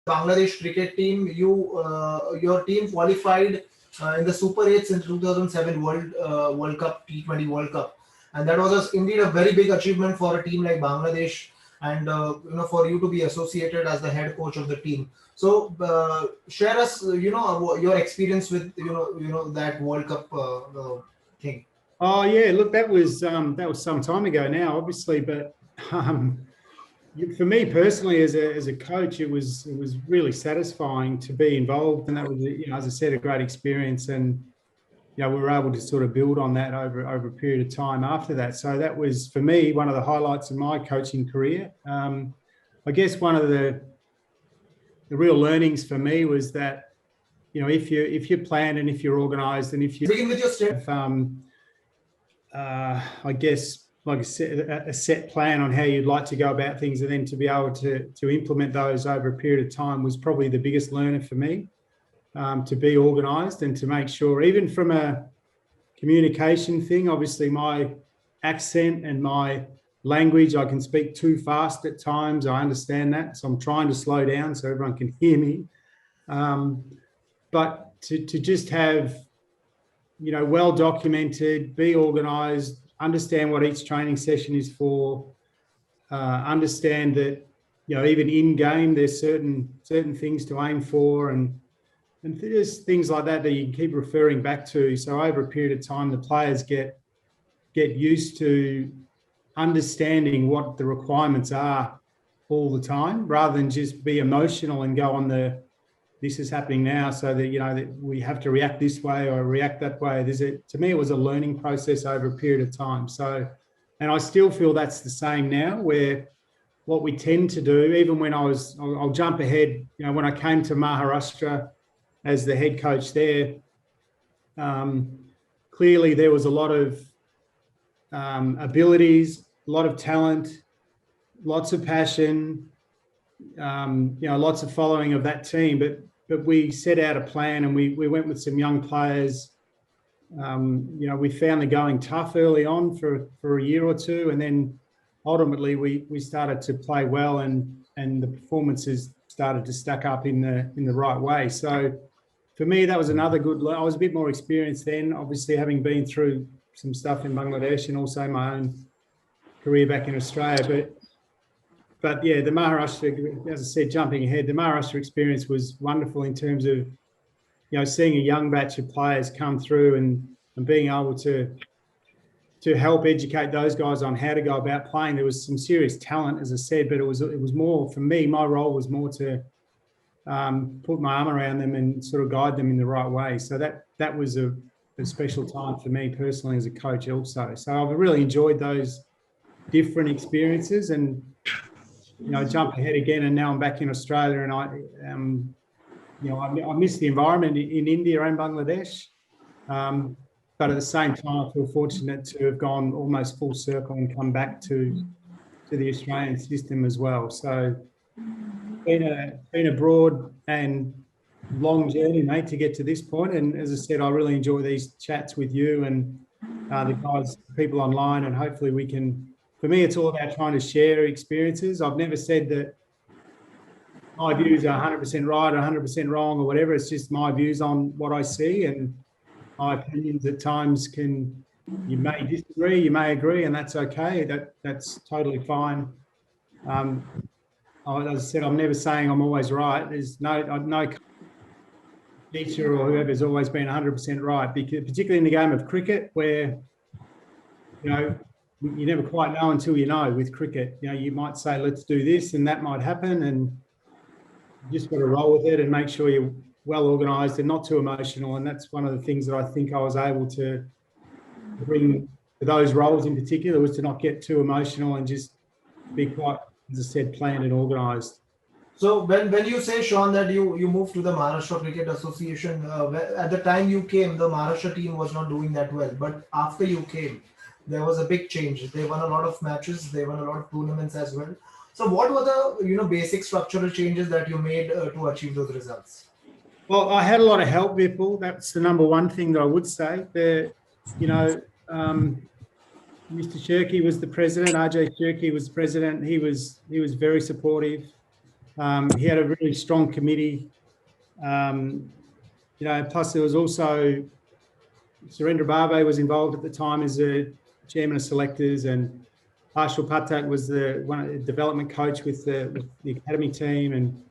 Bangladesh cricket team, your team qualified in the Super 8s in 2007 World Cup, T20 World Cup, and that was indeed a very big achievement for a team like Bangladesh, and for you to be associated as the head coach of the team. So share us your experience with that World Cup thing. Oh yeah, look, that was some time ago now, obviously, but for me personally, as a coach, it was really satisfying to be involved, and that was, as I said, a great experience, and we were able to sort of build on that over a period of time after that. So that was, for me, one of the highlights of my coaching career. I guess one of the real learnings for me was that if you plan and if you're organised and if you begin with your step. I guess, like I said, a set plan on how you'd like to go about things, and then to be able to implement those over a period of time was probably the biggest learner for me, to be organised and to make sure, even from a communication thing, obviously my accent and my language, I can speak too fast at times. I understand that. So I'm trying to slow down so everyone can hear me. But to just have, well documented, be organised, understand what each training session is for, understand that, even in game, there's certain things to aim for, and there's things like that you can keep referring back to. So over a period of time, the players get used to understanding what the requirements are all the time, rather than just be emotional and go on this is happening now, so that that we have to react this way or react that way. To me, it was a learning process over a period of time. So, and I still feel that's the same now, where what we tend to do, even when I'll jump ahead, when I came to Maharashtra as the head coach there, clearly there was a lot of abilities, a lot of talent, lots of passion, lots of following of that team, but we set out a plan, and we went with some young players. We found the going tough early on for a year or two, and then ultimately we started to play well, and the performances started to stack up in the right way. So for me, that was another good. I was a bit more experienced then, obviously having been through some stuff in Bangladesh and also my own career back in Australia, But yeah, the Maharashtra, as I said, jumping ahead, the Maharashtra experience was wonderful in terms of, seeing a young batch of players come through and being able to help educate those guys on how to go about playing. There was some serious talent, as I said, but it was more, for me, my role was more to put my arm around them and sort of guide them in the right way. So that was a special time for me personally as a coach also. So I've really enjoyed those different experiences, and jump ahead again, and now I'm back in Australia, and I miss the environment in India and Bangladesh, but at the same time, I feel fortunate to have gone almost full circle and come back to the Australian system as well. So been a broad and long journey, mate, to get to this point. And as I said, I really enjoy these chats with you and the guys, people online, and hopefully we can. For me, it's all about trying to share experiences. I've never said that my views are 100% right or 100% wrong or whatever. It's just my views on what I see, and my opinions at times you may disagree, you may agree, and that's okay. That's totally fine. As I said, I'm never saying I'm always right. There's no teacher or whoever's always been 100% right, because particularly in the game of cricket, where you never quite know until you know. With cricket, you might say, let's do this, and that might happen, and you just got to roll with it and make sure you're well organised and not too emotional. And that's one of the things that I think I was able to bring to those roles in particular, was to not get too emotional and just be quite, as I said, planned and organised. So when you say, Shaun, that you moved to the Maharashtra Cricket Association, at the time you came, the Maharashtra team was not doing that well. But after you came, there was a big change. They won a lot of matches. They won a lot of tournaments as well. So what were the basic structural changes that you made to achieve those results? Well, I had a lot of help, Vipul. That's the number one thing that I would say. Mr. Shirky was the president. RJ Shirky was the president. He was very supportive. He had a really strong committee. Plus there was also Surendra Barve was involved at the time as a chairman of selectors, and Harshal Patak was the development coach with the academy team, and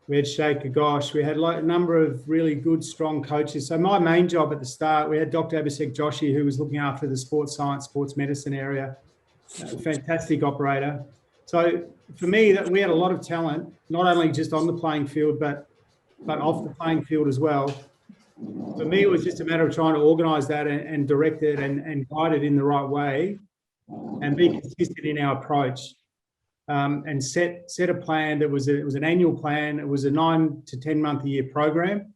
we had Sheikh Ghosh. We had a number of really good, strong coaches. So my main job at the start, we had Dr. Abhishek Joshi, who was looking after the sports science, sports medicine area, a fantastic operator. So for me, that we had a lot of talent, not only just on the playing field, but off the playing field as well. For me, it was just a matter of trying to organise that and direct it and guide it in the right way, and be consistent in our approach, and set a plan that was an annual plan. It was a 9 to 10 month a year program.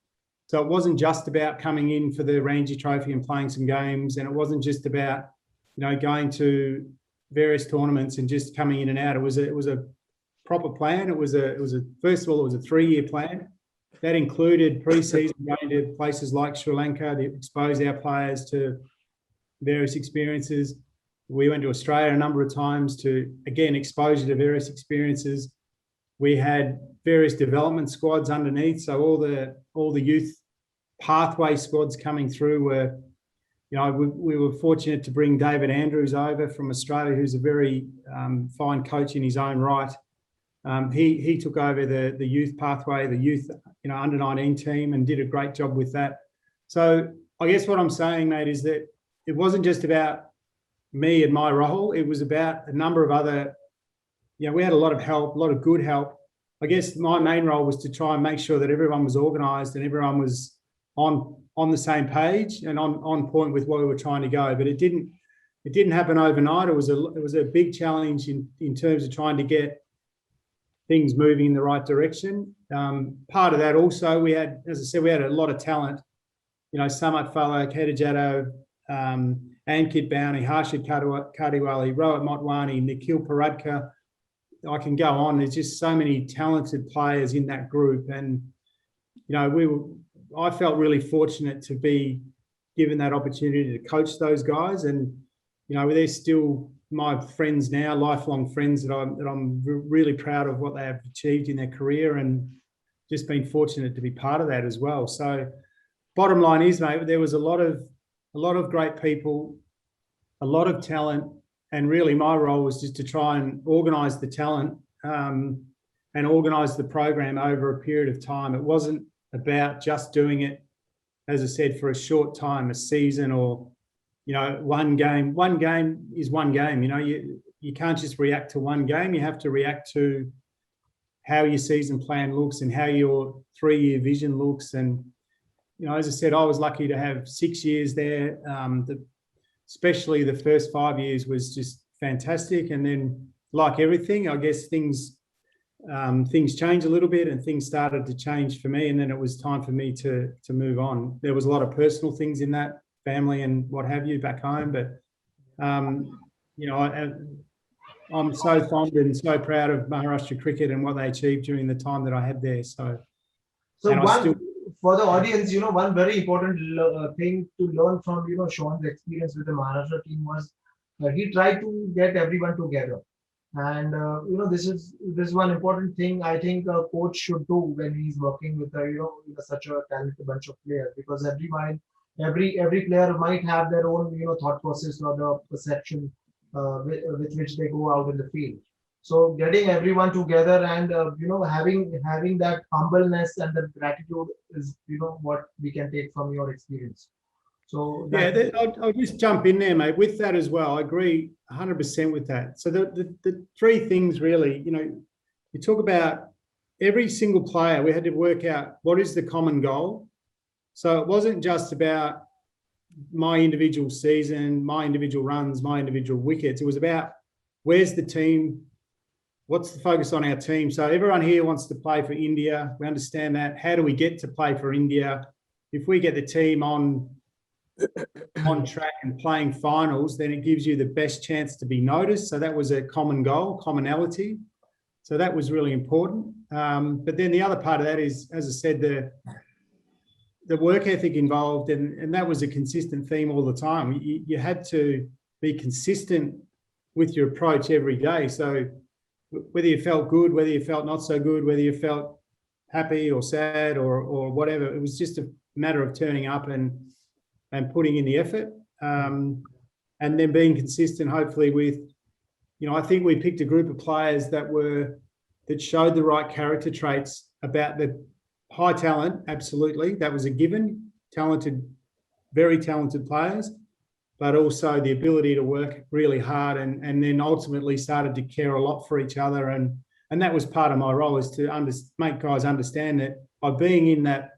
So it wasn't just about coming in for the Ranji Trophy and playing some games, and it wasn't just about going to various tournaments and just coming in and out. It was a proper plan. It was first of all, it was a 3-year plan. That included pre-season going to places like Sri Lanka to expose our players to various experiences. We went to Australia a number of times to, again, expose you to various experiences. We had various development squads underneath. So all the youth pathway squads coming through were, we were fortunate to bring David Andrews over from Australia, who's a very fine coach in his own right. He took over the youth pathway, the youth under 19 team, and did a great job with that. So I guess what I'm saying, mate, is that it wasn't just about me and my role. It was about a number of other, we had a lot of help, a lot of good help. I guess my main role was to try and make sure that everyone was organised and everyone was on the same page and on point with where we were trying to go. But it didn't happen overnight. It was a big challenge in terms of trying to get things moving in the right direction. Part of that also, we had, as I said, we had a lot of talent. Samat Falak, Heda Jaddo, Ankit Bowney, Harshid Kardiwali, Rohit Motwani, Nikhil Paradkar. I can go on. There's just so many talented players in that group, and I felt really fortunate to be given that opportunity to coach those guys, and they're still my friends now, lifelong friends that I'm really proud of what they have achieved in their career, and just been fortunate to be part of that as well. So, bottom line is, mate, there was a lot of great people, a lot of talent, and really my role was just to try and organise the talent and organise the program over a period of time. It wasn't about just doing it, as I said, for a short time, a season, or one game. One game is one game. You can't just react to one game. You have to react to how your season plan looks and how your 3-year vision looks. And as I said, I was lucky to have 6 years there. Especially the first 5 years was just fantastic. And then, like everything, I guess things changed a little bit, and things started to change for me. And then it was time for me to move on. There was a lot of personal things in that, family and what have you back home. But, I'm so fond and so proud of Maharashtra cricket and what they achieved during the time that I had there. So for the audience, one very important thing to learn from, Shaun's experience with the Maharashtra team was he tried to get everyone together. And, this is one important thing I think a coach should do when he's working with, such a talented bunch of players, because every player might have their own, thought process or the perception with which they go out in the field. So getting everyone together and having that humbleness and the gratitude is what we can take from your experience. So I'll just jump in there, mate. With that as well, I agree 100% with that. So the three things really, you talk about every single player. We had to work out what is the common goal. So it wasn't just about my individual season, my individual runs, my individual wickets. It was about where's the team. What's the focus on our team? So everyone here wants to play for India. We understand that. How do we get to play for India? If we get the team on track and playing finals, then it gives you the best chance to be noticed. So that was a common goal, commonality. So that was really important. But then the other part of that is, as I said, the work ethic involved, and that was a consistent theme all the time. You had to be consistent with your approach every day. So whether you felt good, whether you felt not so good, whether you felt happy or sad or whatever. It was just a matter of turning up and putting in the effort, and then being consistent, hopefully with, I think we picked a group of players that showed the right character traits about the high talent. Absolutely. That was a given. Talented, very talented players, but also the ability to work really hard and then ultimately started to care a lot for each other. And that was part of my role, is to make guys understand that by being in that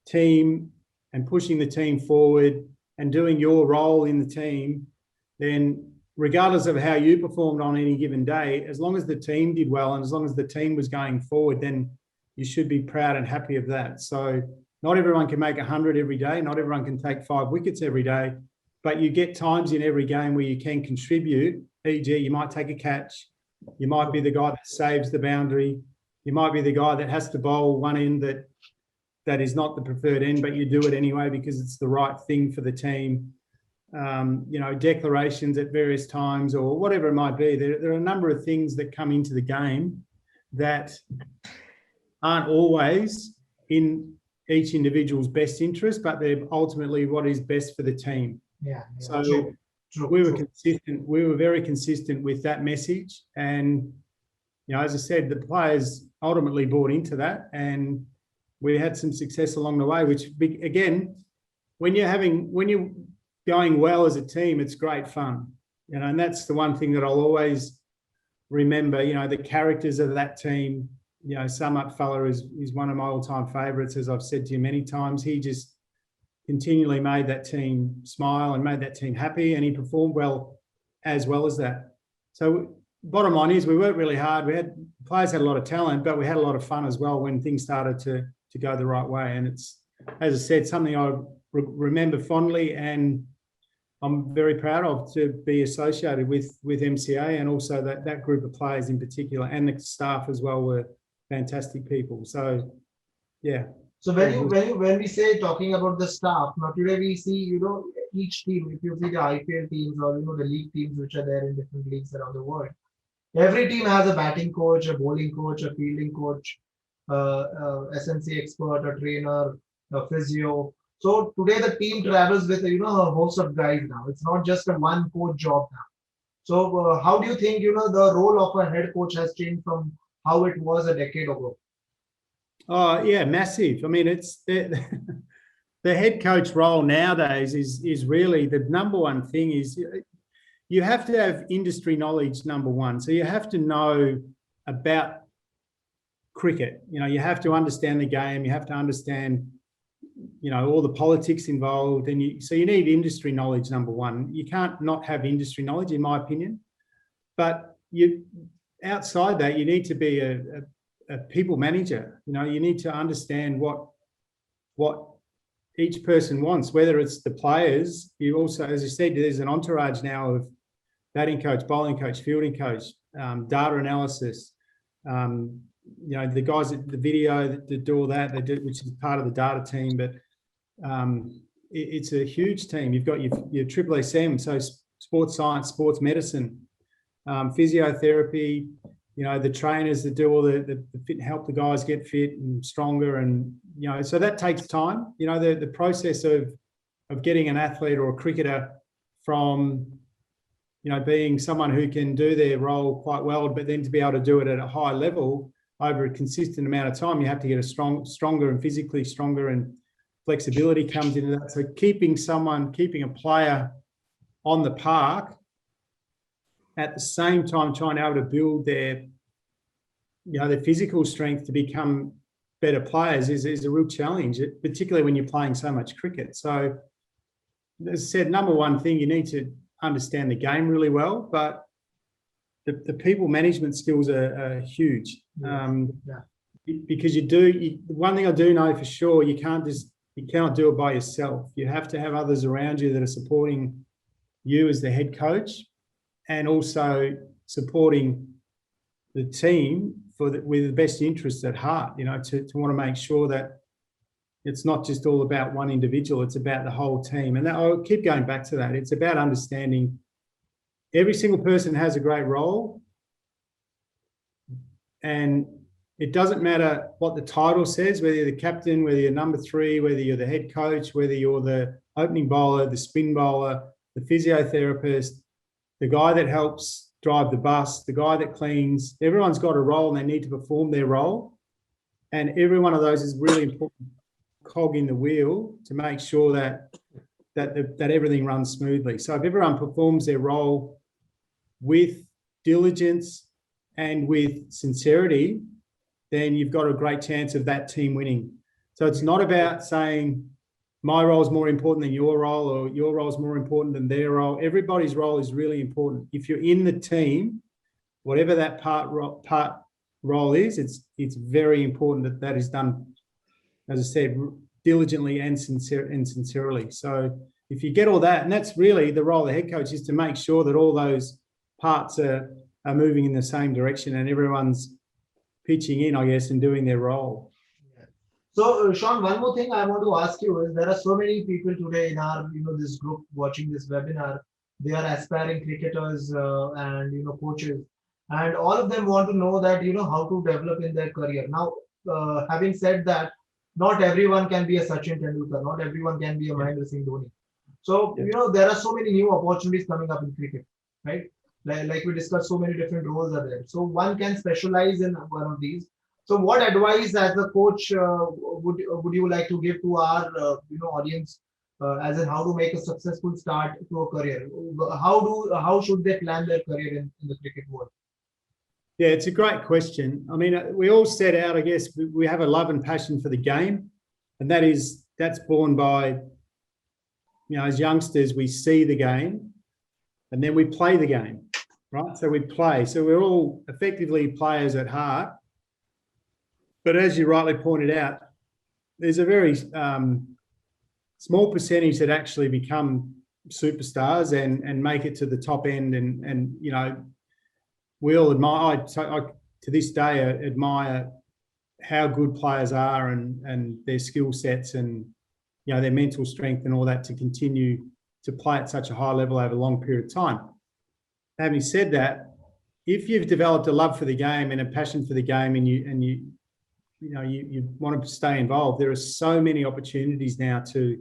team and pushing the team forward and doing your role in the team, then regardless of how you performed on any given day, as long as the team did well and as long as the team was going forward, then you should be proud and happy of that. So not everyone can make 100 every day. Not everyone can take 5 wickets every day, but you get times in every game where you can contribute. E.g., you might take a catch. You might be the guy that saves the boundary. You might be the guy that has to bowl one end that is not the preferred end, but you do it anyway because it's the right thing for the team. Declarations at various times or whatever it might be. There are a number of things that come into the game that aren't always in each individual's best interest, but they're ultimately what is best for the team. Yeah. So True. We were consistent. We were very consistent with that message. And, as I said, the players ultimately bought into that, and we had some success along the way, which, again, when you're going well as a team, it's great fun. And that's the one thing that I'll always remember, the characters of that team. Samut fella is one of my all-time favourites, as I've said to you many times. He just continually made that team smile and made that team happy, and he performed well as that. So bottom line is we worked really hard. Players had a lot of talent, but we had a lot of fun as well when things started to go the right way. And it's, as I said, something I remember fondly, and I'm very proud of to be associated with MCA, and also that group of players in particular, and the staff as well were fantastic people. So, yeah. So when we say talking about the staff, now today we see, each team, if you see the IPL teams or, the league teams which are there in different leagues around the world, every team has a batting coach, a bowling coach, a fielding coach, SNC expert, a trainer, a physio. So today the team travels with, a host of guys now. It's not just a one coach job now. So how do you think, the role of a head coach has changed from how it was a decade ago? Oh, yeah, massive. I mean, it's the head coach role nowadays is really the number one thing. Is you have to have industry knowledge, number one. So you have to know about cricket. You have to understand the game. You have to understand, all the politics involved. And so you need industry knowledge, number one. You can't not have industry knowledge, in my opinion. But outside that, you need to be a people manager. You need to understand what each person wants, whether it's the players. You also, as you said, there's an entourage now of batting coach, bowling coach, fielding coach, data analysis. The guys at the video that do all that, which is part of the data team. But it's a huge team. You've got your triple SM, so sports science, sports medicine, physiotherapy. The trainers that do all the fit, help the guys get fit and stronger, and so that takes time. The process of getting an athlete or a cricketer from being someone who can do their role quite well, but then to be able to do it at a high level over a consistent amount of time, you have to get stronger and physically stronger, and flexibility comes into that. So keeping a player on the park at the same time trying to be able to build their physical strength to become better players is a real challenge, particularly when you're playing so much cricket. So, as I said, number one thing, you need to understand the game really well, but the people management skills are huge. Because one thing I do know for sure, you cannot do it by yourself. You have to have others around you that are supporting you as the head coach, and also supporting the team with the best interests at heart, to want to make sure that it's not just all about one individual, it's about the whole team. And I'll keep going back to that. It's about understanding every single person has a great role, And it doesn't matter what the title says, whether you're the captain, whether you're number 3, whether you're the head coach, whether you're the opening bowler, the spin bowler, the physiotherapist, the guy that helps drive the bus, the guy that cleans. Everyone's got a role and they need to perform their role. And every one of those is really important cog in the wheel to make sure that everything runs smoothly. So if everyone performs their role with diligence and with sincerity, then you've got a great chance of that team winning. So it's not about saying my role is more important than your role or your role is more important than their role. Everybody's role is really important. If you're in the team, whatever that part role is, it's very important that is done, as I said, diligently and sincerely. So if you get all that, and that's really the role of the head coach, is to make sure that all those parts are moving in the same direction and everyone's pitching in, I guess, and doing their role. So, Shaun, one more thing I want to ask you is there are so many people today in our, this group watching this webinar. They are aspiring cricketers and, coaches, and all of them want to know that, how to develop in their career. Now, having said that, not everyone can be a Sachin Tendulkar, not everyone can be a Mahendra Singh Dhoni. So, there are so many new opportunities coming up in cricket, right? Like we discussed, so many different roles are there. So one can specialize in one of these. So what advice as a coach would you like to give to our audience as in how to make a successful start to a career? How should they plan their career in the cricket world? Yeah, it's a great question. I mean, we all set out, I guess, we have a love and passion for the game, and that's born by, as youngsters, we see the game and then we play the game, right? So we play. So we're all effectively players at heart. But as you rightly pointed out, there's a very small percentage that actually become superstars and make it to the top end. And we all admire, I to this day, admire how good players are and their skill sets and, their mental strength and all that to continue to play at such a high level over a long period of time. Having said that, if you've developed a love for the game and a passion for the game and you want to stay involved, there are so many opportunities now to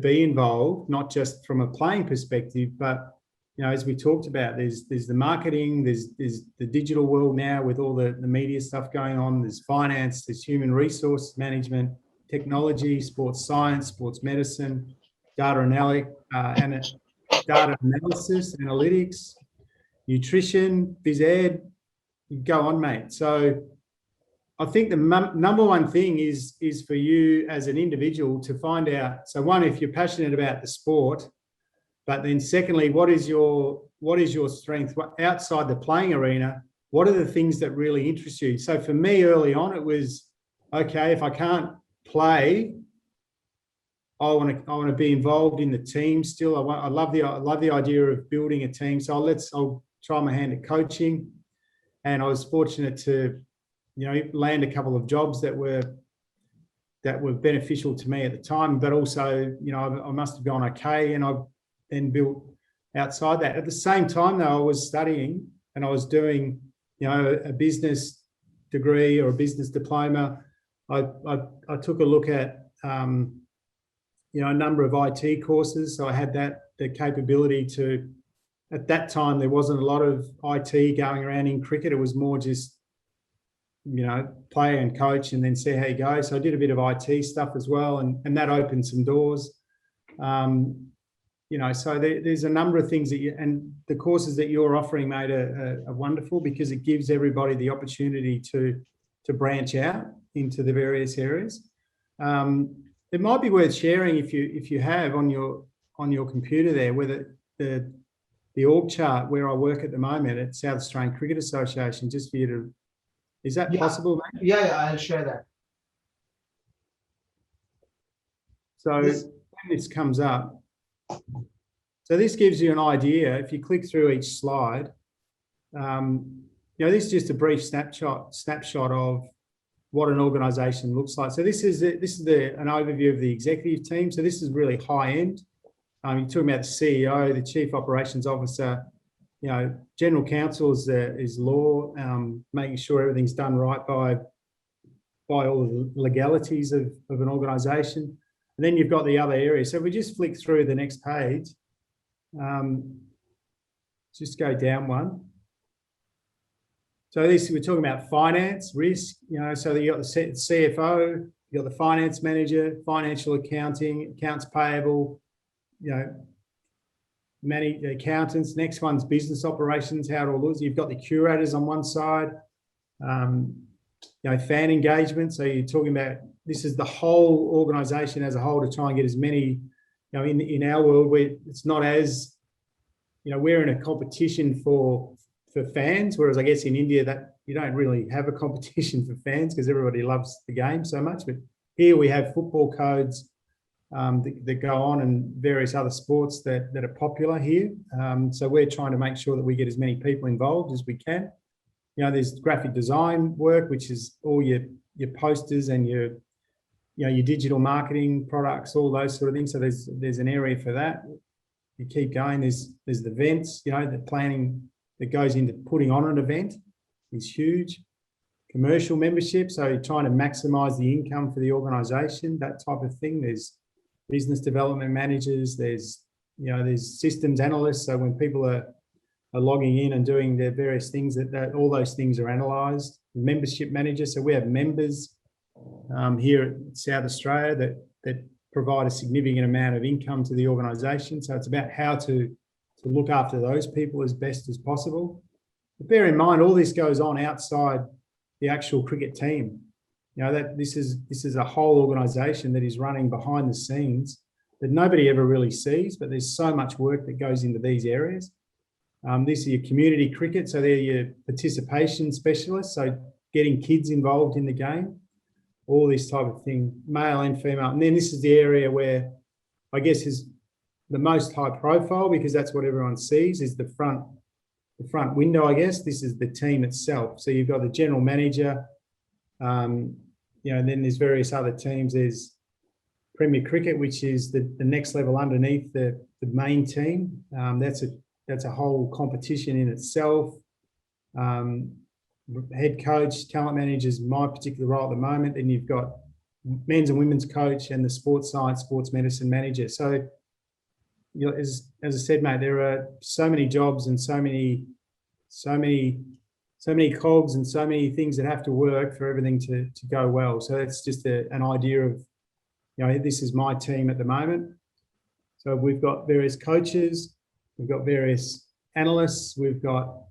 be involved, not just from a playing perspective, but as we talked about, there's the marketing, there's the digital world now with all the media stuff going on, there's finance, there's human resource management, technology, sports science, sports medicine, data analysis, analytics, nutrition, phys ed, you go on, mate. So I think the number one thing is for you as an individual to find out. So one, if you're passionate about the sport, but then secondly, what is your strength outside the playing arena? What are the things that really interest you? So for me, early on, it was, okay, if I can't play, I want to be involved in the team still. I love the idea of building a team. So I'll try my hand at coaching, and I was fortunate to land a couple of jobs that were beneficial to me at the time, but also I must have gone okay, and I then built outside that. At the same time, though, I was studying and I was doing a business degree or a business diploma. I took a look at a number of IT courses, so I had the capability to. At that time, there wasn't a lot of IT going around in cricket. It was more just play and coach and then see how you go. So I did a bit of IT stuff as well, and that opened some doors. So there's a number of things and the courses that you're offering, mate, are wonderful because it gives everybody the opportunity to branch out into the various areas. It might be worth sharing if you have on your computer there whether the org chart where I work at the moment at South Australian Cricket Association, just for you to. Is that possible, mate? Yeah, I'll share that. So when this comes up, so this gives you an idea. If you click through each slide, this is just a brief snapshot of what an organisation looks like. So this is an overview of the executive team. So this is really high end. You're talking about the CEO, the Chief Operations Officer, general counsel is law, making sure everything's done right by all of the legalities of an organisation. And then you've got the other areas. So if we just flick through the next page, just go down one. So we're talking about finance, risk, so you got the CFO, you got the finance manager, financial accounting, accounts payable, manage accountants. Next one's business operations, how it all looks. You've got the curators on one side, fan engagement. So you're talking about, this is the whole organisation as a whole to try and get as many, in our world where it's not as, we're in a competition for fans, whereas I guess in India that you don't really have a competition for fans because everybody loves the game so much. But here we have football codes that go on and various other sports that are popular here. So we're trying to make sure that we get as many people involved as we can. There's graphic design work, which is all your posters and your digital marketing products, all those sort of things. So there's an area for that. You keep going. There's the events. The planning that goes into putting on an event is huge. Commercial membership, so you're trying to maximise the income for the organisation, that type of thing. There's business development managers. There's systems analysts. So when people are logging in and doing their various things, that all those things are analysed. Membership manager. So we have members here at South Australia that provide a significant amount of income to the organisation. So it's about how to look after those people as best as possible. But bear in mind, all this goes on outside the actual cricket team. That this is a whole organisation that is running behind the scenes that nobody ever really sees, but there's so much work that goes into these areas. This is your community cricket, so they're your participation specialists, so getting kids involved in the game, all this type of thing, male and female. And then this is the area where I guess is the most high profile, because that's what everyone sees, is the front window, I guess. This is the team itself. So you've got the general manager, and then there's various other teams. There's Premier Cricket, which is the next level underneath the main team. That's a whole competition in itself. Head coach, talent managers, my particular role at the moment. Then you've got men's and women's coach and the sports science, sports medicine manager. So, as I said, mate, there are so many jobs and so many cogs and so many things that have to work for everything to go well. So that's just an idea of, this is my team at the moment. So we've got various coaches, we've got various analysts, we've got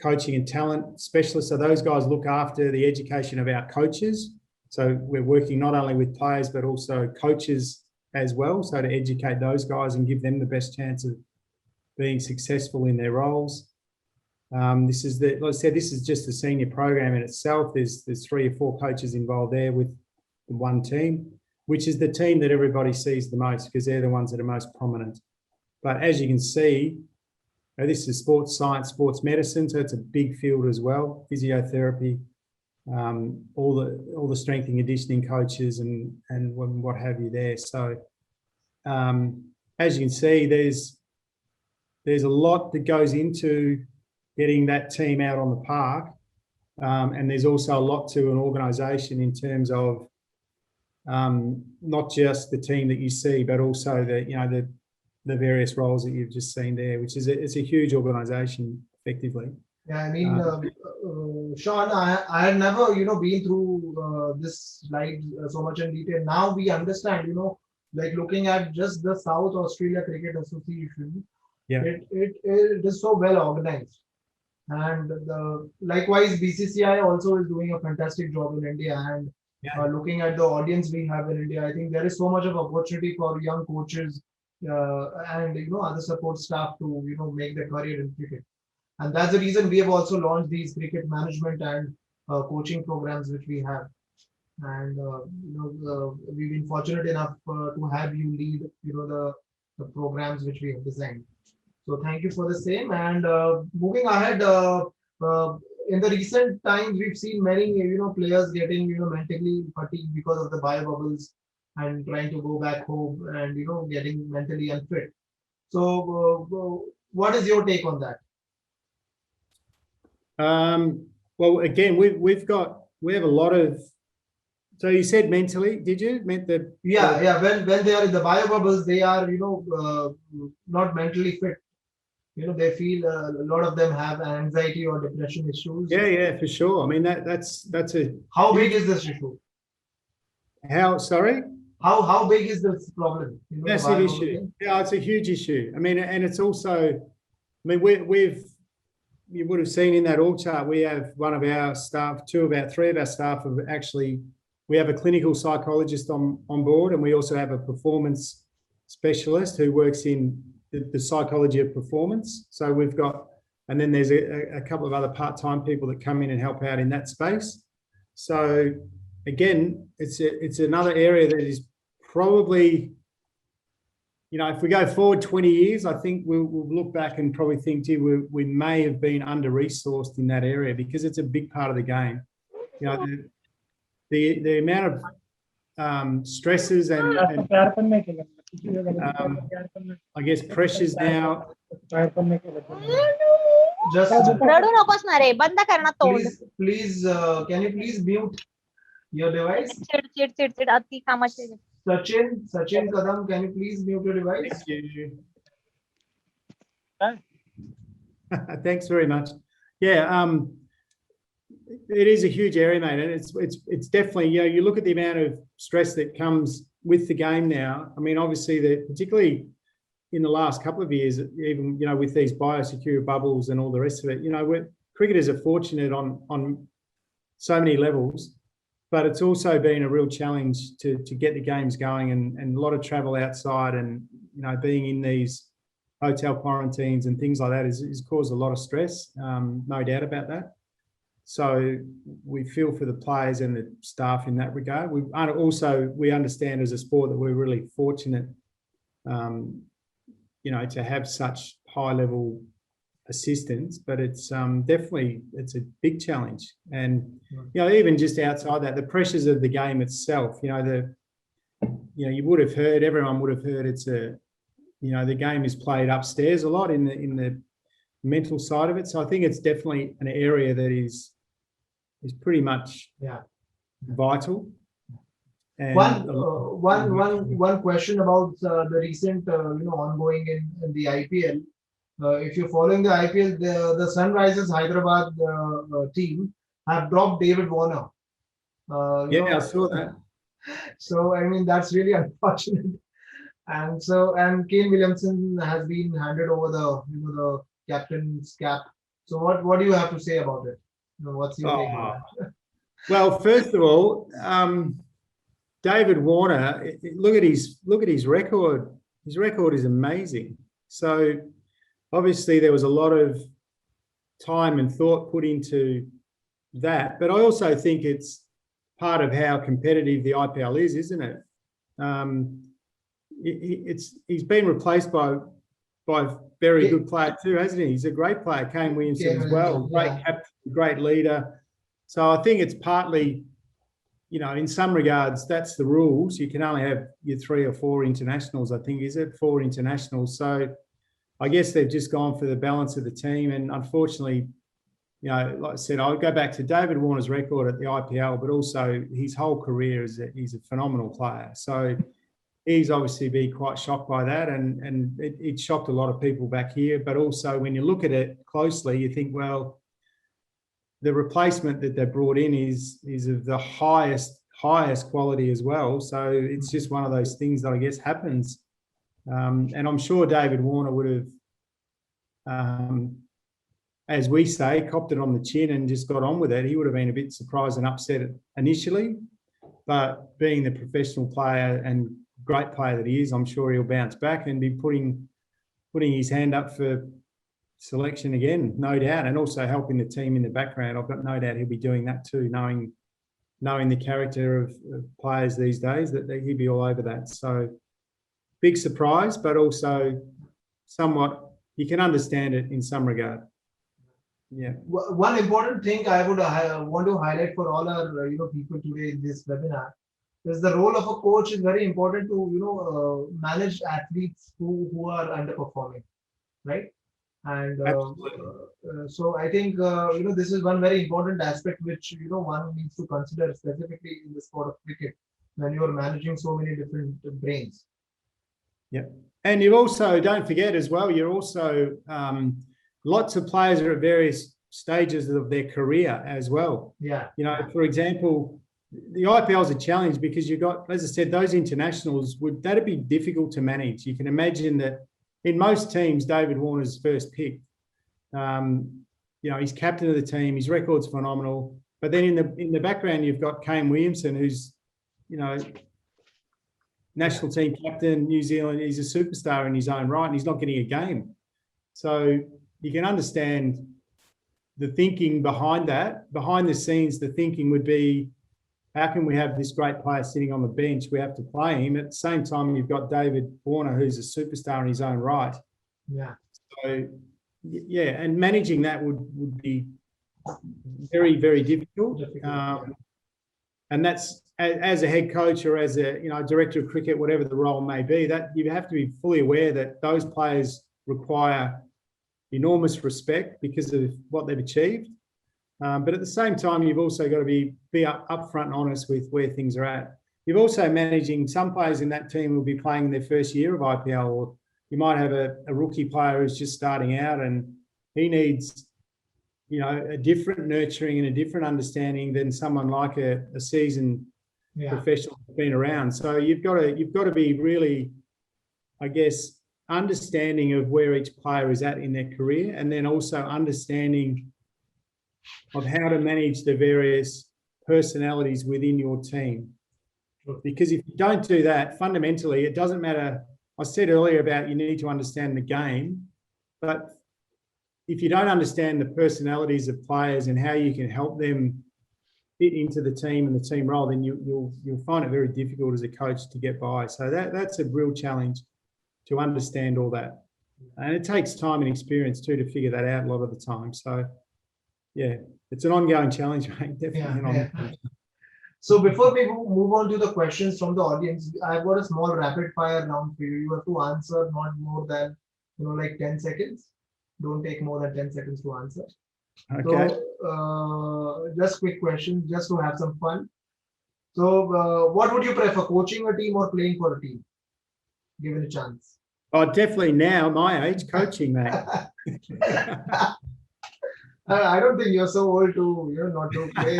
coaching and talent specialists. So those guys look after the education of our coaches. So we're working not only with players, but also coaches as well. So to educate those guys and give them the best chance of being successful in their roles. Like I said, this is just the senior program in itself. There's 3 or 4 coaches involved there with the one team, which is the team that everybody sees the most because they're the ones that are most prominent. But as you can see, this is sports science, sports medicine, so it's a big field as well. Physiotherapy, all the strength and conditioning coaches and what have you there. So as you can see, there's a lot that goes into getting that team out on the park, and there's also a lot to an organisation in terms of not just the team that you see, but also the various roles that you've just seen there, which is it's a huge organisation, effectively. Yeah, I mean, Shaun, I had never, been through this slide so much in detail. Now we understand, like looking at just the South Australia Cricket Association, yeah, it is so well organized. And likewise, BCCI also is doing a fantastic job in India. And looking at the audience we have in India, I think there is so much of opportunity for young coaches and other support staff to make their career in cricket. And that's the reason we have also launched these cricket management and coaching programs which we have. And we've been fortunate enough to have you lead the programs which we have designed. So thank you for the same. And moving ahead, in the recent times, we've seen many players getting mentally fatigued because of the bio bubbles and trying to go back home and getting mentally unfit. So, what is your take on that? Well, again, we have a lot of. So you said mentally, did you? Meant that? Yeah. When they are in the bio bubbles, they are not mentally fit. They feel a lot of them have anxiety or depression issues. Yeah, for sure. I mean that's a. How big is this issue? Sorry. How big is this problem? The Massive bio bubble issue. thing? Yeah, it's a huge issue. I mean, and it's also. I mean, you would have seen in that org chart, we have one of our staff, three of our staff have actually, we have a clinical psychologist on board, and we also have a performance specialist who works in the psychology of performance. So we've got, and then there's a couple of other part-time people that come in and help out in that space. So again, it's another area that is probably, if we go forward 20 years, I think we'll look back and probably think, gee, we may have been under-resourced in that area, because it's a big part of the game. The amount of stresses and I guess pressures now. Just रडू नकोस ना रे, बंद कर ना तोंड. please, can you please mute your device? चिड अति कामाचे. Sachin Kadam, can you please mute your device? Thank you. Thanks very much. Yeah, it is a huge area, mate, and it's definitely, you look at the amount of stress that comes with the game now. I mean, obviously, particularly in the last couple of years, even with these biosecure bubbles and all the rest of it, cricketers are fortunate on so many levels. But it's also been a real challenge to get the games going, and a lot of travel outside, and being in these hotel quarantines and things like that is caused a lot of stress. No doubt about that. So we feel for the players and the staff in that regard. We understand as a sport that we're really fortunate, to have such high level assistance, but it's definitely, it's a big challenge. And even just outside that, the pressures of the game itself, everyone would have heard it's the game is played upstairs a lot in the mental side of it. So I think it's definitely an area that is pretty much vital. And one question about the recent ongoing in the IPL. If you're following the IPL, the Sunrisers Hyderabad team have dropped David Warner. I saw that. So I mean, that's really unfortunate. And Kane Williamson has been handed over the captain's cap. So what do you have to say about it? What's your take on that? Well, first of all, David Warner, look at his record. His record is amazing. So obviously, there was a lot of time and thought put into that, but I also think it's part of how competitive the IPL is, isn't it? He's been replaced by a very good player too, hasn't he? He's a great player, Kane Williamson as well. Great captain, great leader. So I think it's partly, in some regards, that's the rules. You can only have your 3 or 4 internationals, I think, is it? 4 internationals. So I guess they've just gone for the balance of the team. And unfortunately, like I said, I'll go back to David Warner's record at the IPL, but also his whole career he's a phenomenal player. So he's obviously been quite shocked by that. And it shocked a lot of people back here. But also when you look at it closely, you think, well, the replacement that they brought in is of the highest quality as well. So it's just one of those things that I guess happens. And I'm sure David Warner would have, as we say, copped it on the chin and just got on with it. He would have been a bit surprised and upset initially, but being the professional player and great player that he is, I'm sure he'll bounce back and be putting his hand up for selection again, no doubt, and also helping the team in the background. I've got no doubt he'll be doing that too, knowing the character of players these days, that he'd be all over that. So big surprise, but also somewhat, you can understand it in some regard. Yeah. One important thing I would want to highlight for all our people today in this webinar is the role of a coach is very important to manage athletes who are underperforming, right? And Absolutely. so I think this is one very important aspect which one needs to consider specifically in the sport of cricket when you are managing so many different brains. Yep. And you also, don't forget as well, you're also, lots of players are at various stages of their career as well. Yeah. For example, the IPL is a challenge because you've got, as I said, those internationals, that'd be difficult to manage. You can imagine that in most teams, David Warner's first pick. He's captain of the team, his record's phenomenal. But then in the background, you've got Kane Williamson, who's, national team captain, New Zealand. He's a superstar in his own right, and he's not getting a game. So you can understand the thinking behind that. Behind the scenes, the thinking would be, how can we have this great player sitting on the bench? We have to play him. At the same time, you've got David Warner, who's a superstar in his own right. Yeah. So, yeah, and managing that would be very, very difficult. And that's, as a head coach or as a director of cricket, whatever the role may be, that you have to be fully aware that those players require enormous respect because of what they've achieved. But at the same time, you've also got to be upfront and honest with where things are at. You're also managing some players in that team will be playing in their first year of IPL, or you might have a rookie player who's just starting out and he needs a different nurturing and a different understanding than someone like a seasoned professional who's been around. So you've got to be really, I guess, understanding of where each player is at in their career, and then also understanding of how to manage the various personalities within your team. Because if you don't do that, fundamentally, it doesn't matter. I said earlier about you need to understand the game, but if you don't understand the personalities of players and how you can help them fit into the team and the team role, then you'll find it very difficult as a coach to get by. So that's a real challenge, to understand all that. And it takes time and experience too to figure that out a lot of the time. So yeah, it's an ongoing challenge, mate. Definitely an ongoing challenge. So before we move on to the questions from the audience, I've got a small rapid fire round for you. You have to answer not more than like 10 seconds. Don't take more than 10 seconds to answer. Okay. So just quick questions, just to have some fun. So what would you prefer, coaching a team or playing for a team, given a chance? Oh, definitely now, my age, coaching, mate. I don't think you're so old to not to play.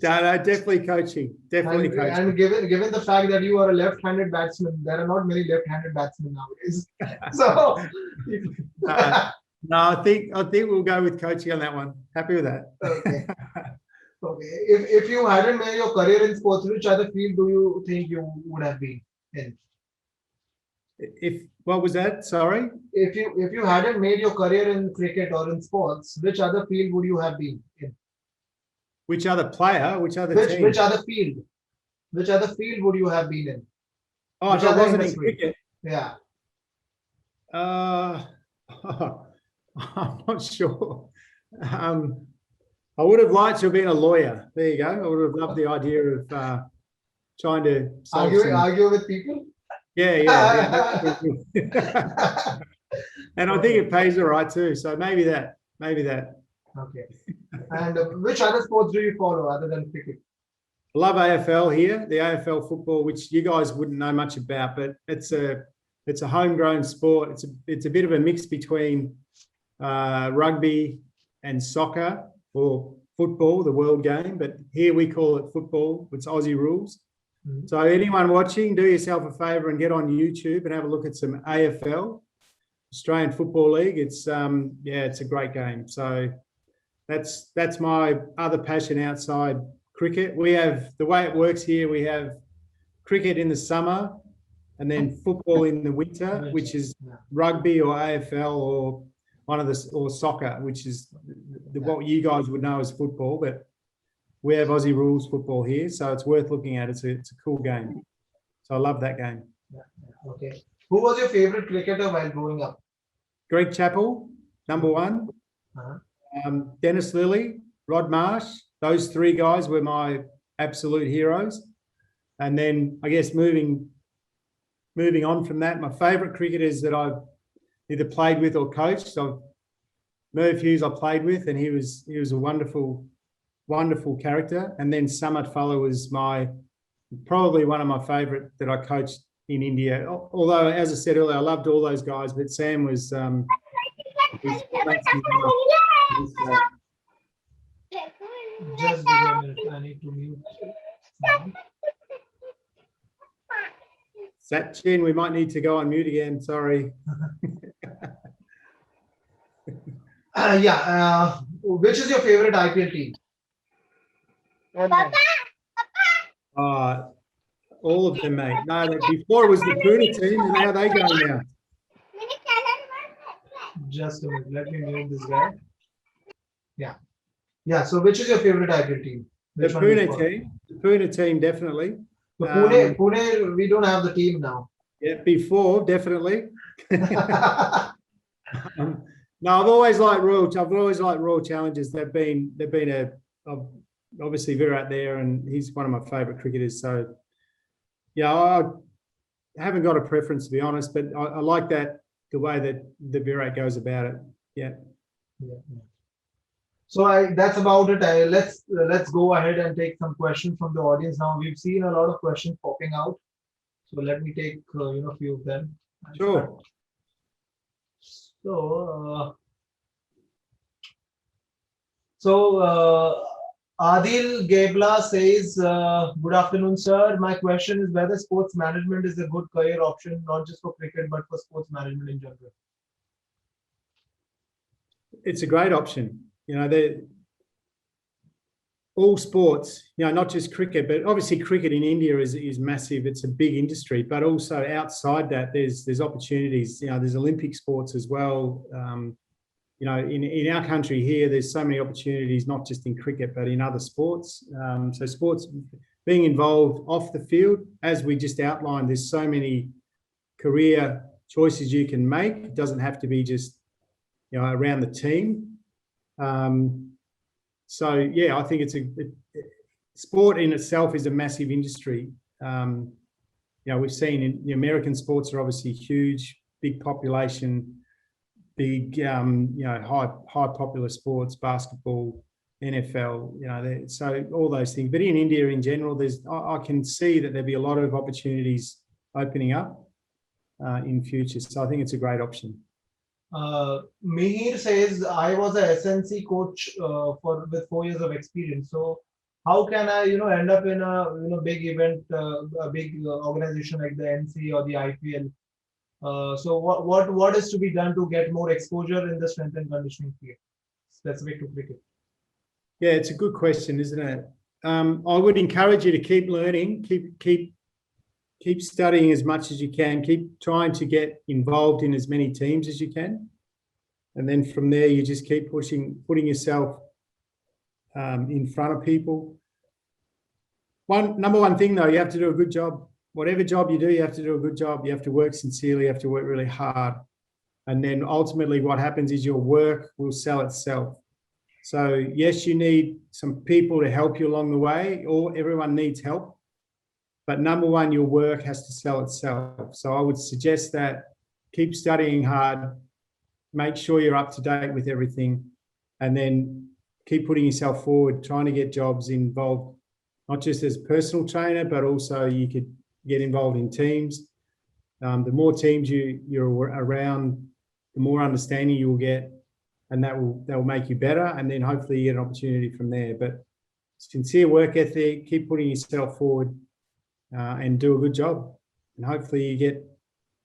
No, definitely coaching. Definitely coaching. And given the fact that you are a left-handed batsman, there are not many left-handed batsmen nowadays. So no, I think we'll go with coaching on that one. Happy with that. Okay. Okay. If you hadn't made your career in sports, which other field do you think you would have been in? What was that? Sorry. If you hadn't made your career in cricket or in sports, which other field would you have been in? Which other player? Which other team? Which other field? Which other field would you have been in? Oh, if I wasn't in cricket. Yeah. I'm not sure. I would have liked to have been a lawyer. There you go. I would have loved the idea of trying to argue with people. Yeah. And I think it pays all right too. So maybe that. Okay. And which other sports do you follow other than cricket? I love AFL here, the AFL football, which you guys wouldn't know much about, but it's a homegrown sport. It's a bit of a mix between rugby and soccer, or football, the world game, but here we call it football. It's Aussie rules. Mm-hmm. So anyone watching, do yourself a favour and get on YouTube and have a look at some AFL, Australian Football League. It's it's a great game. So that's my other passion outside cricket. We have, the way it works here, we have cricket in the summer and then football in the winter, which is rugby or AFL or or soccer, which is what you guys would know as football, but we have Aussie rules football here, so it's worth looking at. It's a cool game. So I love that game. Okay. Who was your favorite cricketer while growing up? Greg Chappell, number one. Dennis Lilly, Rod Marsh. Those three guys were my absolute heroes. And then I guess moving on from that, my favourite cricketers that I've either played with or coached. So Merv Hughes I played with, and he was a wonderful character. And then Samad Falla was probably one of my favourite that I coached in India. Although, as I said earlier, I loved all those guys, but Sam was Just give me a minute. I need to mute. Satchin, we might need to go on mute again. Sorry. Which is your favorite IPL team? All of them, mate. No, before it was the Pune team, and how are they going now? Just a minute. Let me mute this guy. Yeah. So, which is your favorite IPL team? The Pune team, definitely. So Pune, we don't have the team now. Yeah, before definitely. No, I've always liked Royal Challengers. They've been obviously Virat there, and he's one of my favourite cricketers. So, yeah, I haven't got a preference, to be honest, but I like the way that the Virat goes about it. Yeah. So that's about it. Let's go ahead and take some questions from the audience now. We've seen a lot of questions popping out, so let me take a few of them. Sure. So Adil Gebla says, good afternoon, sir. My question is whether sports management is a good career option, not just for cricket, but for sports management in general. It's a great option. All sports, not just cricket, but obviously cricket in India is massive. It's a big industry, but also outside that, there's opportunities. There's Olympic sports as well. In our country here, there's so many opportunities, not just in cricket, but in other sports. So sports, being involved off the field, as we just outlined, there's so many career choices you can make. It doesn't have to be just, around the team. So yeah, I think sport in itself is a massive industry. We've seen the American sports are obviously huge, big population, big, high popular sports, basketball, NFL, so all those things. But in India in general, I can see that there'll be a lot of opportunities opening up in future. So I think it's a great option. Mihir says, I was a SNC coach with 4 years of experience. So how can I, end up in a big event, a big organization like the NC or the IPL? So what is to be done to get more exposure in the strength and conditioning field, specific to cricket? Yeah, it's a good question, isn't it? I would encourage you to keep learning, keep studying as much as you can, keep trying to get involved in as many teams as you can. And then from there, you just keep putting yourself in front of people. Number one thing, though, you have to do a good job. Whatever job you do, you have to do a good job. You have to work sincerely. You have to work really hard. And then ultimately what happens is your work will sell itself. So yes, you need some people to help you along the way, or everyone needs help. But number one, your work has to sell itself. So I would suggest that keep studying hard, make sure you're up to date with everything, and then keep putting yourself forward, trying to get jobs involved, not just as a personal trainer, but also you could get involved in teams. The more teams you're around, the more understanding you will get, and that will make you better. And then hopefully you get an opportunity from there. But sincere work ethic, keep putting yourself forward, and do a good job. And hopefully you get,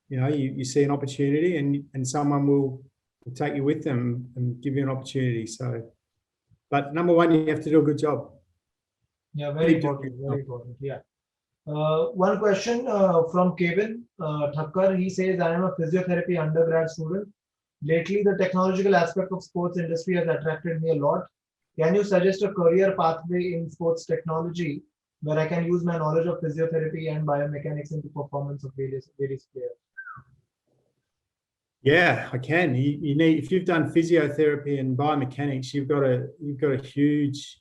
you see an opportunity and someone will take you with them and give you an opportunity. So, but number one, you have to do a good job. Yeah, very important. Yeah. One question from Kevin Thakkar. He says, I am a physiotherapy undergrad student. Lately, the technological aspect of sports industry has attracted me a lot. Can you suggest a career pathway in sports technology where I can use my knowledge of physiotherapy and biomechanics into performance of various players? Yeah, I can. You need, if you've done physiotherapy and biomechanics, you've got a huge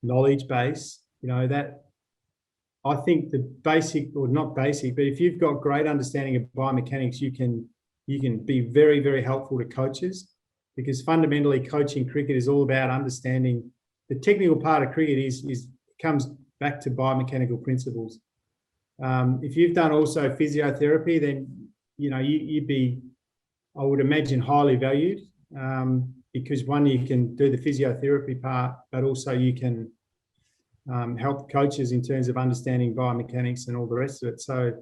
knowledge base, that I think the basic, or not basic, but if you've got great understanding of biomechanics, you can be very, very helpful to coaches, because fundamentally coaching cricket is all about understanding the technical part of cricket comes back to biomechanical principles. If you've done also physiotherapy, then you'd be, I would imagine, highly valued, because one, you can do the physiotherapy part, but also you can help coaches in terms of understanding biomechanics and all the rest of it. So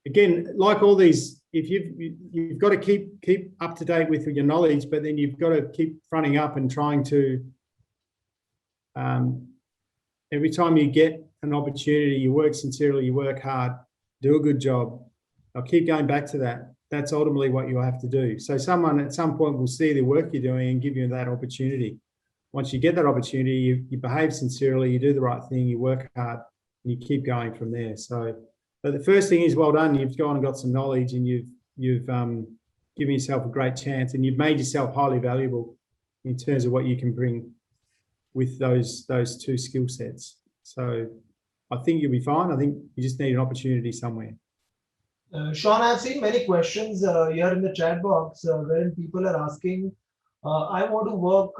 again, like all these, if you've got to keep up to date with your knowledge, but then you've got to keep fronting up and trying to, every time you get an opportunity, you work sincerely, you work hard, do a good job. I'll keep going back to that. That's ultimately what you'll have to do. So someone at some point will see the work you're doing and give you that opportunity. Once you get that opportunity, you behave sincerely, you do the right thing, you work hard, and you keep going from there. So, but the first thing is, well done. You've gone and got some knowledge, and you've given yourself a great chance, and you've made yourself highly valuable in terms of what you can bring with those two skill sets. So I think you'll be fine. I think you just need an opportunity somewhere. Shaun, I've seen many questions here in the chat box wherein people are asking, I want to work,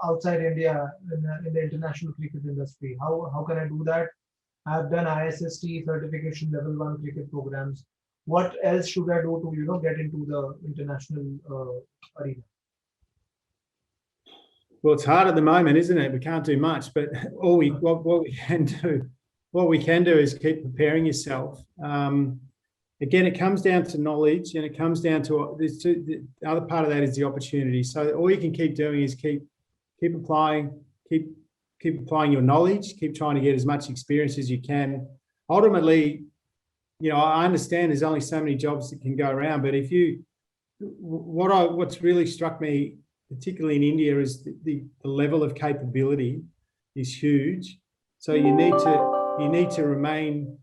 outside India in the international cricket industry. How can I do that? I've done ISST certification level 1 cricket programs. What else should I do to get into the international arena? Well, it's hard at the moment, isn't it? We can't do much, but what we can do is keep preparing yourself. Again, it comes down to knowledge, and it comes down to the other part of that is the opportunity. So all you can keep doing is keep applying, keep applying your knowledge, keep trying to get as much experience as you can. Ultimately, I understand there's only so many jobs that can go around, but what's really struck me, particularly in India, is the level of capability is huge. So you need to remain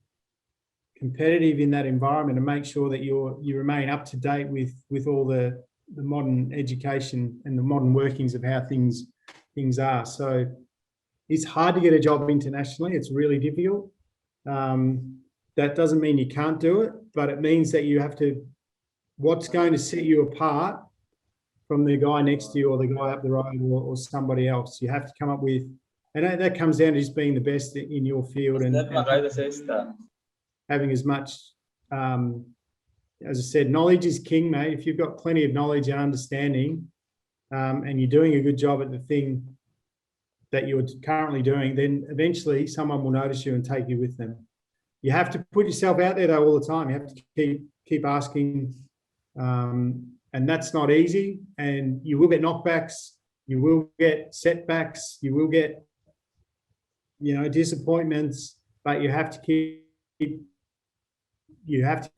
competitive in that environment and make sure that you remain up to date with all the modern education and the modern workings of how things are. So it's hard to get a job internationally. It's really difficult. That doesn't mean you can't do it, but it means that you have to, what's going to set you apart from the guy next to you or the guy up the road or somebody else. You have to come up with, and that comes down to just being the best in your field and having as much, as I said, knowledge is king, mate. If you've got plenty of knowledge and understanding, and you're doing a good job at the thing that you're currently doing, then eventually someone will notice you and take you with them. You have to put yourself out there though all the time. You have to keep asking, and that's not easy. And you will get knockbacks, you will get setbacks, you will get, disappointments, but you have to keep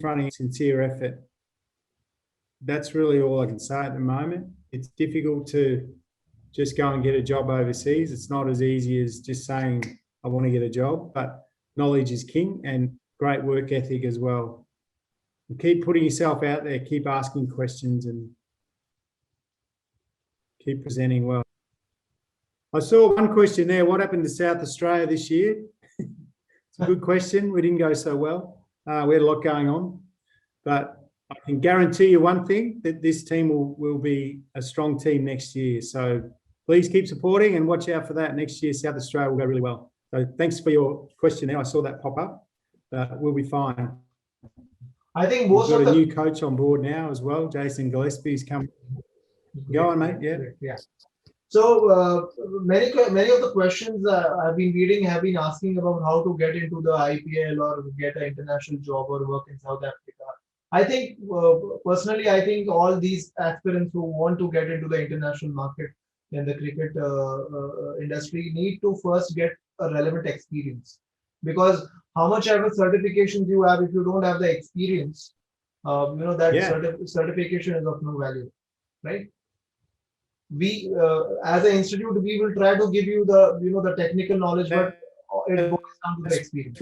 running sincere effort. That's really all I can say at the moment. It's difficult to just go and get a job overseas. It's not as easy as just saying, I want to get a job, but knowledge is king and great work ethic as well. And keep putting yourself out there, keep asking questions and keep presenting well. I saw one question there. What happened to South Australia this year? It's a good question. We didn't go so well. We had a lot going on, but I can guarantee you one thing, that this team will be a strong team next year. So please keep supporting and watch out for that. Next year, South Australia will go really well. So thanks for your question there. I saw that pop up. We'll be fine. I think we've got a new coach on board now as well. Jason Gillespie's come. Go on, mate. Yeah. So many of the questions I've been reading have been asking about how to get into the IPL or get an international job or work in South Africa. I think personally, I think all these aspirants who want to get into the international market in the cricket industry need to first get a relevant experience, because how much ever certifications you have, if you don't have the experience, certification is of no value, right? We as an institute, we will try to give you the the technical knowledge, but it boils down to the experience.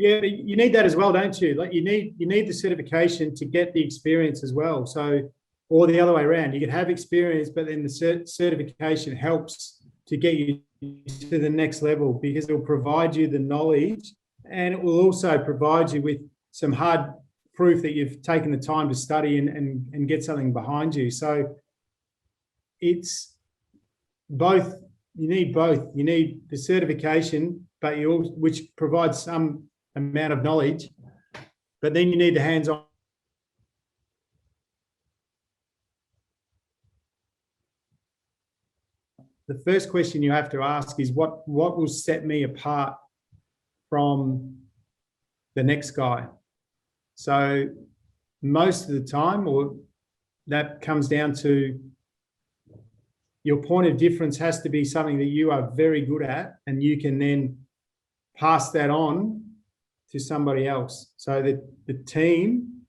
Yeah, but you need that as well, don't you? Like you need the certification to get the experience as well. So, or the other way around, you can have experience, but then the certification helps to get you to the next level because it will provide you the knowledge and it will also provide you with some hard proof that you've taken the time to study and get something behind you. So it's both. You need both. You need the certification, but which provides some amount of knowledge, but then you need the hands-on. The first question you have to ask is what will set me apart from the next guy? So most of the time, or that comes down to your point of difference has to be something that you are very good at and you can then pass that on to somebody else. So that the team,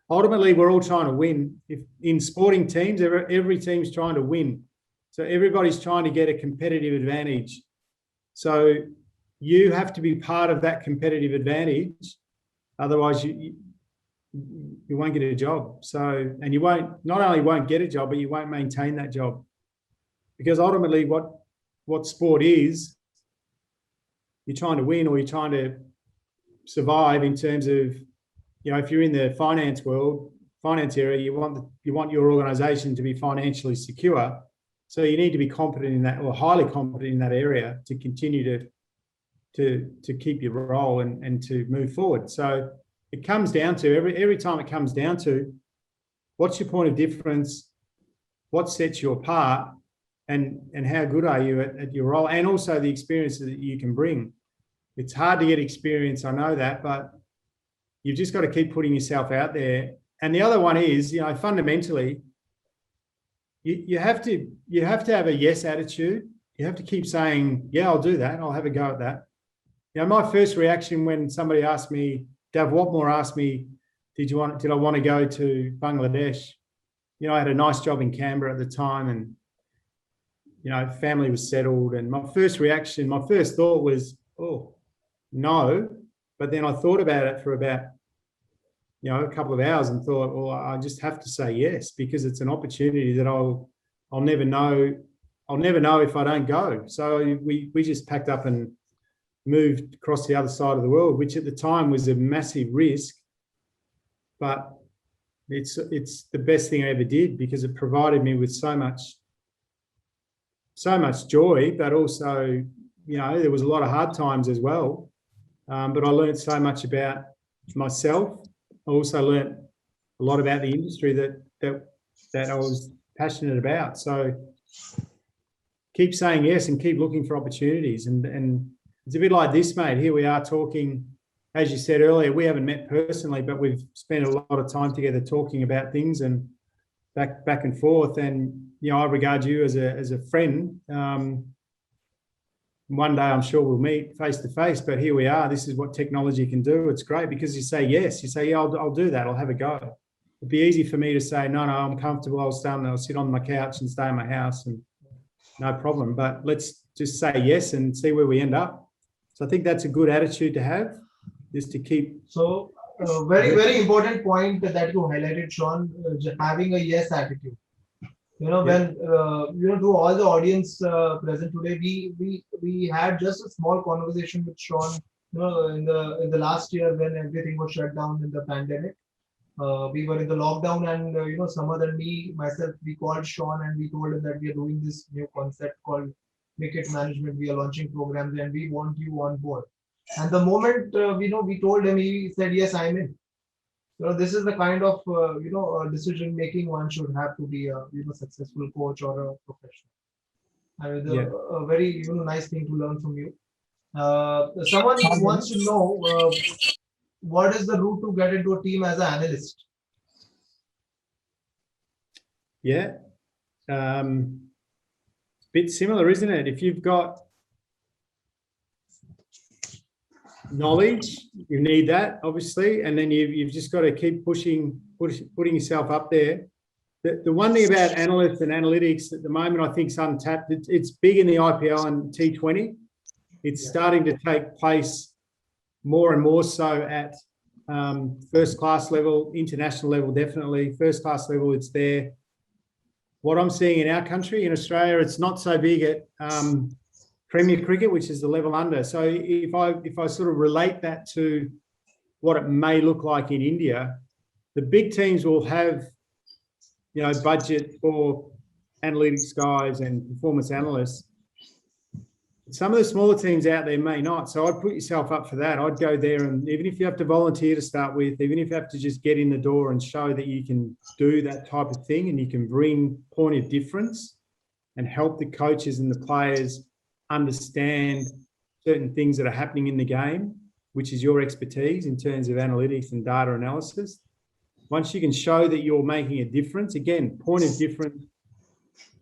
ultimately we're all trying to win. If in sporting teams, every team's trying to win. So everybody's trying to get a competitive advantage. So you have to be part of that competitive advantage. Otherwise you won't get a job. So, and you not only won't get a job, but you won't maintain that job. Because ultimately what sport is, you're trying to win or you're trying to survive in terms of, if you're in the finance area, you want your organization to be financially secure. So you need to be competent in that or highly competent in that area to continue to keep your role and to move forward. So it comes down to every time it comes down to what's your point of difference, what sets you apart, and how good are you at your role, and also the experiences that you can bring. It's hard to get experience, I know that, but you've just got to keep putting yourself out there. And the other one is, fundamentally, you have to have a yes attitude. You have to keep saying, yeah, I'll do that. I'll have a go at that. My first reaction when somebody asked me, Dav Watmore asked me, did I want to go to Bangladesh? I had a nice job in Canberra at the time and, family was settled. And my first thought was, oh, no. But then I thought about it for about, a couple of hours and thought, well, I just have to say yes, because it's an opportunity that I'll never know. I'll never know if I don't go. So we just packed up and moved across the other side of the world, which at the time was a massive risk, but it's the best thing I ever did because it provided me with so much joy, but also, there was a lot of hard times as well. But I learned so much about myself. I also learned a lot about the industry that I was passionate about. So keep saying yes and keep looking for opportunities. And it's a bit like this, mate. Here we are talking, as you said earlier, we haven't met personally, but we've spent a lot of time together talking about things and back and forth. And, I regard you as a friend. One day I'm sure we'll meet face to face, but here we are. This is what technology can do. It's great because you say yes. You say, yeah, I'll do that. I'll have a go. It'd be easy for me to say, no, I'm comfortable. I'll sit on my couch and stay in my house and no problem. But let's just say yes and see where we end up. So I think that's a good attitude to have, just to keep. So very, very important point that you highlighted, Shaun, having a yes attitude. When to all the audience present today, we had just a small conversation with Shaun, in the last year when everything was shut down in the pandemic. We were in the lockdown, and Samad and myself, we called Shaun and we told him that we are doing this new concept called Make It Management. We are launching programs and we want you on board. And the moment we told him, he said, yes, I'm in. This is the kind of decision making one should have to be a successful coach or a professional. A very nice thing to learn from you. Someone wants to know what is the route to get into a team as an analyst? Yeah, it's a bit similar, isn't it? If you've got knowledge, you need that obviously, and then you've just got to keep putting yourself up there. The one thing about analysts and analytics at the moment, I think, is untapped. It's big in the IPL and T20. It's starting to take place more and more so at first class level, international level, definitely. First class level, it's there. What I'm seeing in our country, in Australia, it's not so big at Premier Cricket, which is the level under. So if I sort of relate that to what it may look like in India, the big teams will have, you know, budget for analytics guys and performance analysts. Some of the smaller teams out there may not. So I'd put yourself up for that. I'd go there, and even if you have to volunteer to start with, even if you have to just get in the door and show that you can do that type of thing and you can bring point of difference and help the coaches and the players understand certain things that are happening in the game, which is your expertise in terms of analytics and data analysis. Once you can show that you're making a difference, again, point of difference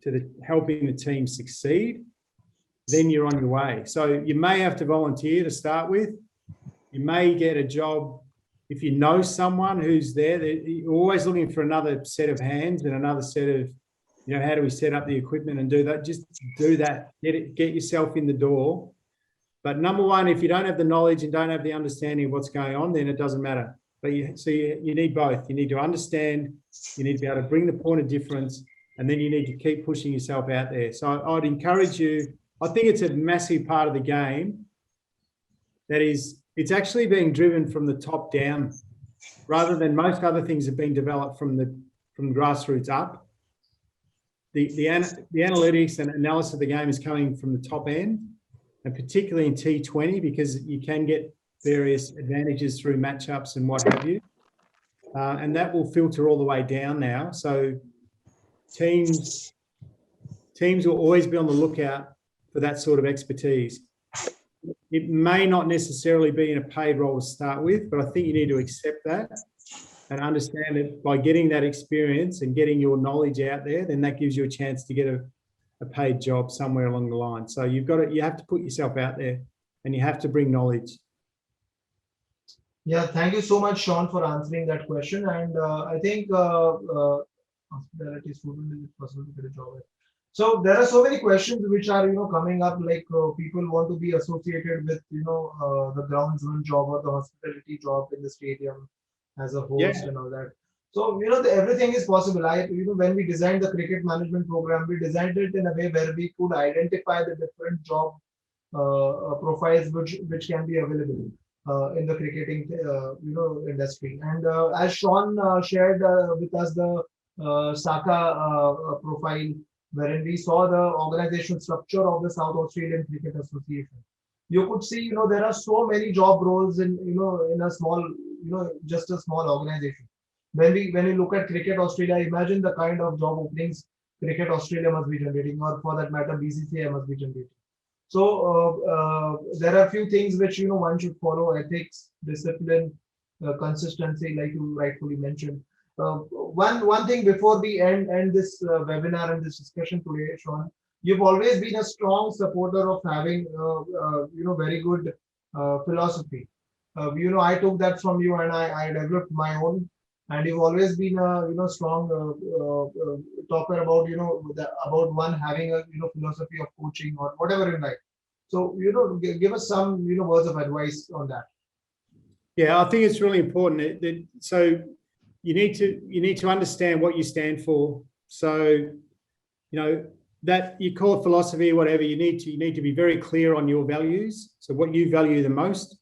to helping the team succeed, then you're on your way. So you may have to volunteer to start with. You may get a job if you know someone who's there. You're always looking for another set of hands and another set of, you know, how do we set up the equipment and do that? Just do that. Get yourself in the door. But number one, if you don't have the knowledge and don't have the understanding of what's going on, then it doesn't matter. But you need both. You need to understand, you need to be able to bring the point of difference, and then you need to keep pushing yourself out there. So I'd encourage you. I think it's a massive part of the game that is, it's actually being driven from the top down rather than most other things have been developed from grassroots up. The analytics and analysis of the game is coming from the top end, and particularly in T20, because you can get various advantages through matchups and what have you. And that will filter all the way down now. So teams will always be on the lookout for that sort of expertise. It may not necessarily be in a paid role to start with, but I think you need to accept that and understand that by getting that experience and getting your knowledge out there, then that gives you a chance to get a paid job somewhere along the line. So you have to put yourself out there and you have to bring knowledge. Yeah, thank you so much, Shaun, for answering that question. And I think hospitality student, is it possible to get a job at? So there are so many questions which are, coming up, like people want to be associated with, the groundsman job or the hospitality job in the stadium as a host and all that. So, everything is possible. When we designed the cricket management program, we designed it in a way where we could identify the different job profiles which can be available in the cricketing, industry. And as Shaun shared with us the SACA profile, wherein we saw the organizational structure of the South Australian Cricket Association. You could see, there are so many job roles in a small, just a small organization. When you look at Cricket Australia, imagine the kind of job openings Cricket Australia must be generating, or for that matter, BCCI must be generating. So there are a few things which one should follow: ethics, discipline, consistency, like you rightfully mentioned. One thing before we end this webinar and this discussion today, Shaun, you've always been a strong supporter of having very good philosophy. I took that from you, and I developed my own. And you've always been a strong talker about about one having a philosophy of coaching or whatever in life. So give us some words of advice on that. Yeah, I think it's really important. So you need to understand what you stand for. So that you call it philosophy or whatever, you need to be very clear on your values. So what you value the most.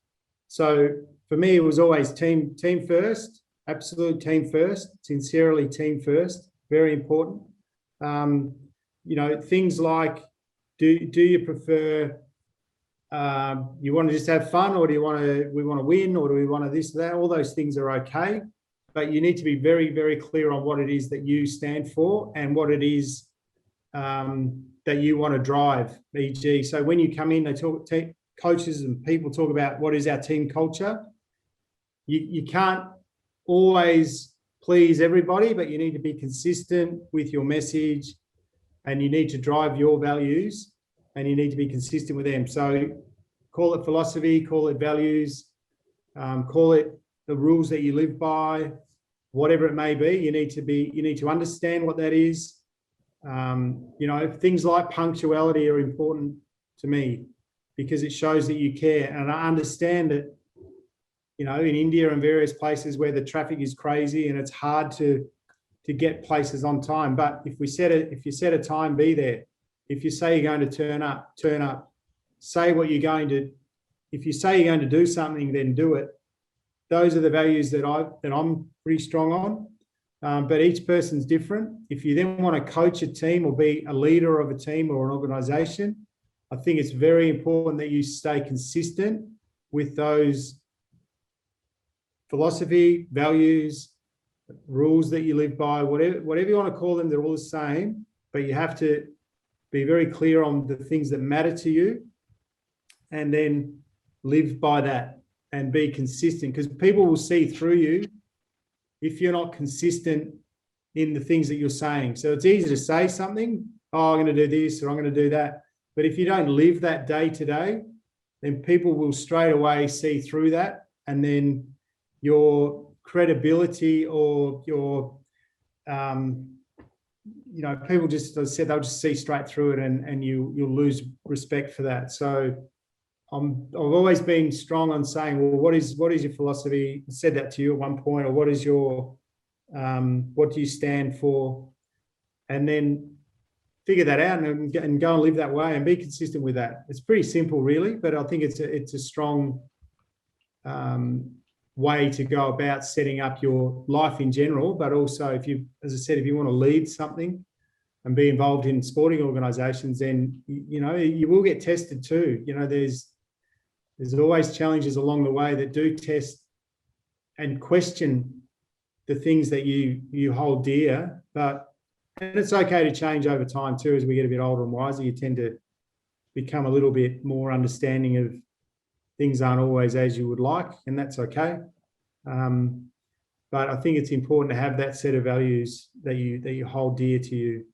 So for me, it was always team first. Absolute team first, sincerely team first, very important. Things like, do you prefer, you want to just have fun, or we want to win, or do we want to this, that? All those things are okay, but you need to be very, very clear on what it is that you stand for and what it is that you want to drive, e.g. So when you come in, coaches and people talk about what is our team culture. You can't always please everybody, but you need to be consistent with your message, and you need to drive your values, and you need to be consistent with them. So call it philosophy, call it values, call it the rules that you live by, whatever it may be. You need to understand what that is. Things like punctuality are important to me because it shows that you care, and I understand that you know, in India and various places where the traffic is crazy and it's hard to get places on time. But if you set a time, be there. If you say you're going to turn up, turn up. Say what you're going to. If you say you're going to do something, then do it. Those are the values that I'm pretty strong on. But each person's different. If you then want to coach a team or be a leader of a team or an organisation, I think it's very important that you stay consistent with those philosophy, values, rules that you live by, whatever you want to call them, they're all the same, but you have to be very clear on the things that matter to you and then live by that and be consistent, because people will see through you if you're not consistent in the things that you're saying. So it's easy to say something, oh, I'm going to do this or I'm going to do that. But if you don't live that day to day, then people will straight away see through that, and then your credibility or your, you know, people just, as I said, they'll just see straight through it, and you'll lose respect for that. So I've always been strong on saying, well, what is your philosophy? I said that to you at one point, or what is your, what do you stand for? And then figure that out and go and live that way and be consistent with that. It's pretty simple, really, but I think it's a strong way to go about setting up your life in general. But also, if you, as I said, if you want to lead something and be involved in sporting organisations, then you know you will get tested too. You know, there's always challenges along the way that do test and question the things that you hold dear. And it's okay to change over time too. As we get a bit older and wiser, you tend to become a little bit more understanding of things aren't always as you would like, and that's okay. But I think it's important to have that set of values that you hold dear to you.